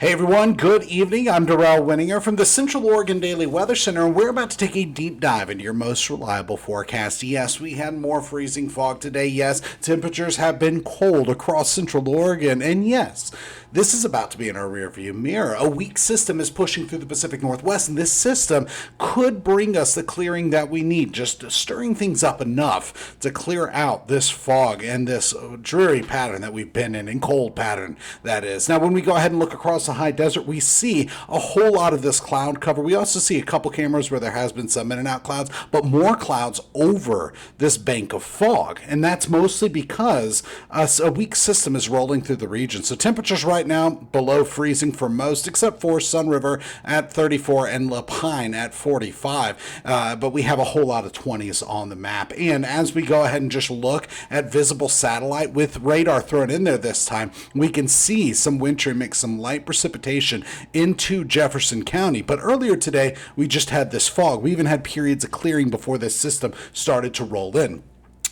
Hey everyone, good evening. I'm Darrell Winninger from the Central Oregon Daily Weather Center, and we're about to take a deep dive into your most reliable forecast. Yes, we had more freezing fog today. Yes, temperatures have been cold across Central Oregon, and yes, this is about to be in our rearview mirror. A weak system is pushing through the Pacific Northwest, and this system could bring us the clearing that we need, just stirring things up enough to clear out this fog and this dreary pattern that we've been in, and cold pattern that is. Now, when we go ahead and look across the high desert, we see a whole lot of this cloud cover. We also see a couple cameras where there has been some in and out clouds, but more clouds over this bank of fog. And that's mostly because a weak system is rolling through the region. So temperatures right now below freezing for most, except for Sun River at 34 and La Pine at 45. But we have a whole lot of 20s on the map. And as we go ahead and just look at visible satellite with radar thrown in there this time, we can see some wintry mix, some light precipitation into Jefferson County. But earlier today, we just had this fog. We even had periods of clearing before this system started to roll in.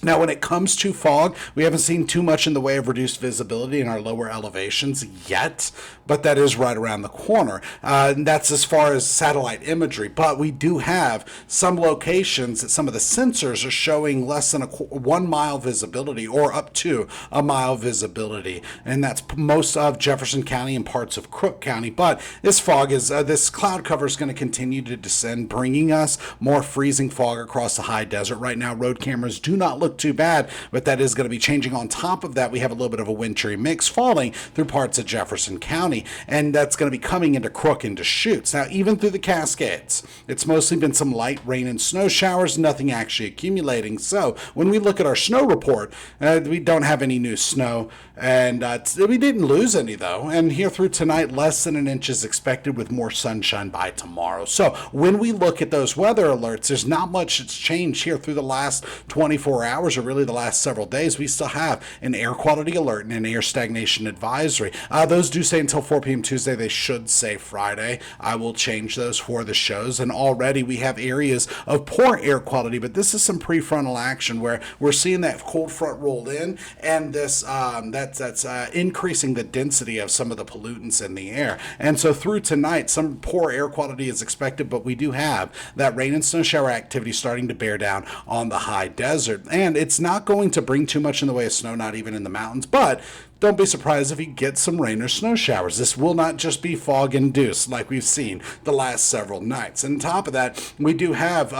Now, when it comes to fog, we haven't seen too much in the way of reduced visibility in our lower elevations yet, but that is right around the corner. And that's as far as satellite imagery. But we do have some locations that some of the sensors are showing less than 1 mile visibility or up to a mile visibility. And that's most of Jefferson County and parts of Crook County. But this fog is, this cloud cover is going to continue to descend, bringing us more freezing fog across the high desert. Right now, road cameras do not look too bad, but that is going to be changing. On top of that, we have a little bit of a wintry mix falling through parts of Jefferson County, and that's going to be coming into Crook into Chutes. Now, even through the Cascades, it's mostly been some light rain and snow showers, nothing actually accumulating. So when we look at our snow report, we don't have any new snow, and we didn't lose any though. And here through tonight, less than an inch is expected with more sunshine by tomorrow. So when we look at those weather alerts, there's not much that's changed here through the last 24 hours or really the last several days. We still have an air quality alert and an air stagnation advisory. Those do say until 4 p.m. Tuesday. They should say Friday. I will change those for the shows. And already we have areas of poor air quality, but this is some prefrontal action where we're seeing that cold front roll in, and this that's increasing the density of some of the pollutants in the air. And so through tonight, some poor air quality is expected, but we do have that rain and snow shower activity starting to bear down on the high desert. And it's not going to bring too much in the way of snow, not even in the mountains, but don't be surprised if you get some rain or snow showers. This will not just be fog induced like we've seen the last several nights. And on top of that, we do have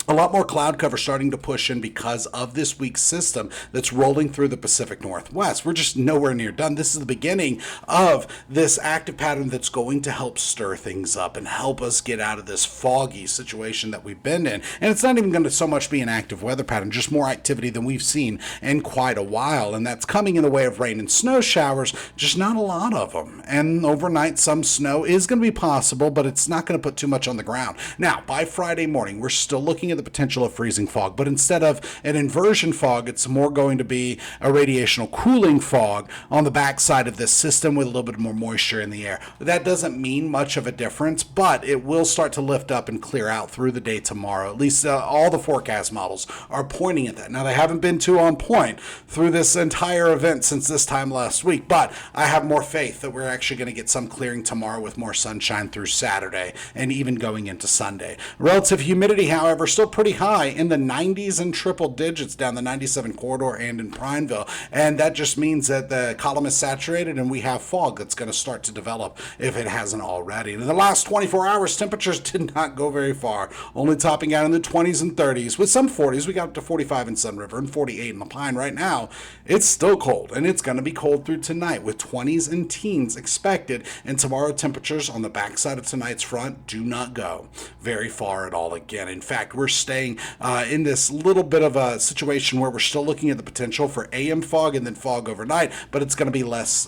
a lot more cloud cover starting to push in because of this weak system that's rolling through the Pacific Northwest. We're just nowhere near done. This is the beginning of this active pattern that's going to help stir things up and help us get out of this foggy situation that we've been in. And it's not even going to so much be an active weather pattern, just more activity than we've seen in quite a while. And that's coming in the way of rain and snow showers, just not a lot of them. And overnight, some snow is going to be possible, but it's not going to put too much on the ground. Now, by Friday morning, we're still looking at the potential of freezing fog, but instead of an inversion fog, it's more going to be a radiational cooling fog on the backside of this system with a little bit more moisture in the air. That doesn't mean much of a difference, but it will start to lift up and clear out through the day tomorrow. At least all the forecast models are pointing at that. Now, they haven't been too on point through this entire event since this time last week, but I have more faith that we're actually going to get some clearing tomorrow with more sunshine through Saturday and even going into Sunday. Relative humidity, however, still pretty high in the 90s and triple digits down the 97 corridor and in Prineville. And that just means that the column is saturated and we have fog that's going to start to develop if it hasn't already. And in the last 24 hours, temperatures did not go very far, only topping out in the 20s and 30s. With some 40s, we got up to 45 in Sun River and 48 in La Pine. Right now, it's still cold, and it's going to be cold through tonight with 20s and teens expected. And tomorrow, temperatures on the backside of tonight's front do not go very far at all again. In fact, we're staying in this little bit of a situation where we're still looking at the potential for AM fog and then fog overnight, but it's going to be less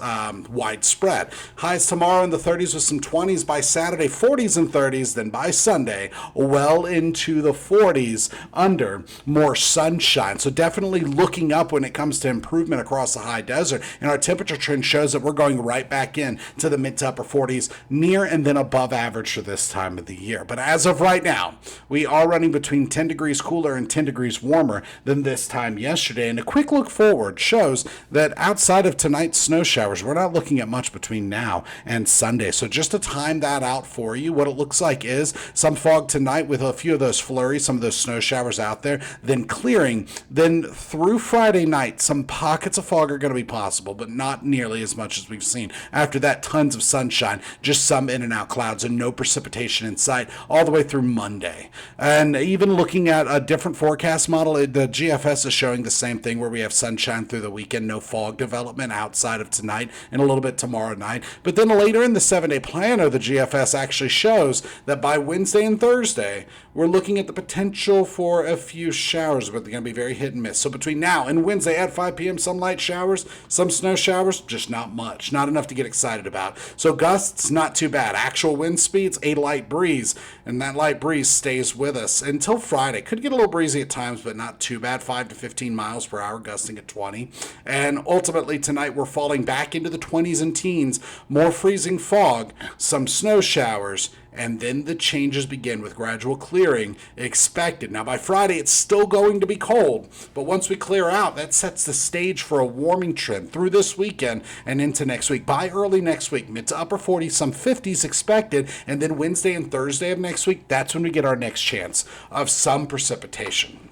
widespread. Highs tomorrow in the 30s with some 20s. By Saturday, 40s and 30s. Then by Sunday, well into the 40s under more sunshine. So definitely looking up when it comes to improvement across the high desert. And our temperature trend shows that we're going right back in to the mid to upper 40s, near and then above average for this time of the year. But as of right now, we are running between between 10 degrees cooler and 10 degrees warmer than this time yesterday. And a quick look forward shows that outside of tonight's snow showers, we're not looking at much between now and Sunday. So just to time that out for you, what it looks like is some fog tonight with a few of those flurries, some of those snow showers out there, then clearing. Then through Friday night, some pockets of fog are going to be possible, but not nearly as much as we've seen. After that, tons of sunshine, just some in and out clouds and no precipitation in sight all the way through Monday. And even looking at a different forecast model, the GFS is showing the same thing where we have sunshine through the weekend, no fog development outside of tonight and a little bit tomorrow night. But then later in the 7-day planner, the GFS actually shows that by Wednesday and Thursday, we're looking at the potential for a few showers, but they're going to be very hit and miss. So between now and Wednesday at 5 p.m., some light showers, some snow showers, just not much, not enough to get excited about. So gusts, not too bad. Actual wind speeds, a light breeze, and that light breeze stays with us until Friday. Could get a little breezy at times, but not too bad. 5 to 15 miles per hour, gusting at 20. And ultimately tonight we're falling back into the 20s and teens, more freezing fog, some snow showers, and then the changes begin with gradual clearing expected. Now, by Friday, it's still going to be cold, but once we clear out, that sets the stage for a warming trend through this weekend and into next week. By early next week, mid to upper 40s, some 50s expected, and then Wednesday and Thursday of next week, that's when we get our next chance of some precipitation,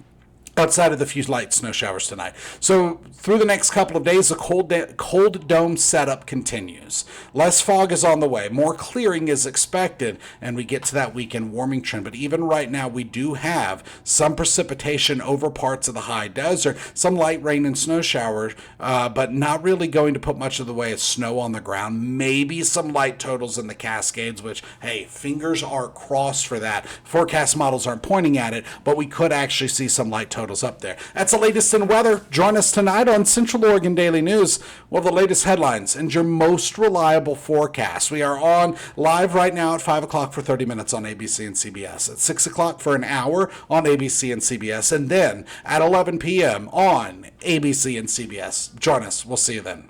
outside of the few light snow showers tonight. So through the next couple of days, the cold dome setup continues. Less fog is on the way. More clearing is expected, and we get to that weekend warming trend. But even right now, we do have some precipitation over parts of the high desert, some light rain and snow showers, but not really going to put much of the way of snow on the ground. Maybe some light totals in the Cascades, which, hey, fingers are crossed for that. Forecast models aren't pointing at it, but we could actually see some light totals up there. That's the latest in weather. Join us tonight on Central Oregon Daily News. Well, the latest headlines and your most reliable forecast. We are on live right now at 5 o'clock for 30 minutes on ABC and CBS, at 6 o'clock for an hour on ABC and CBS, and then at 11 p.m. on ABC and CBS. Join us. We'll see you then.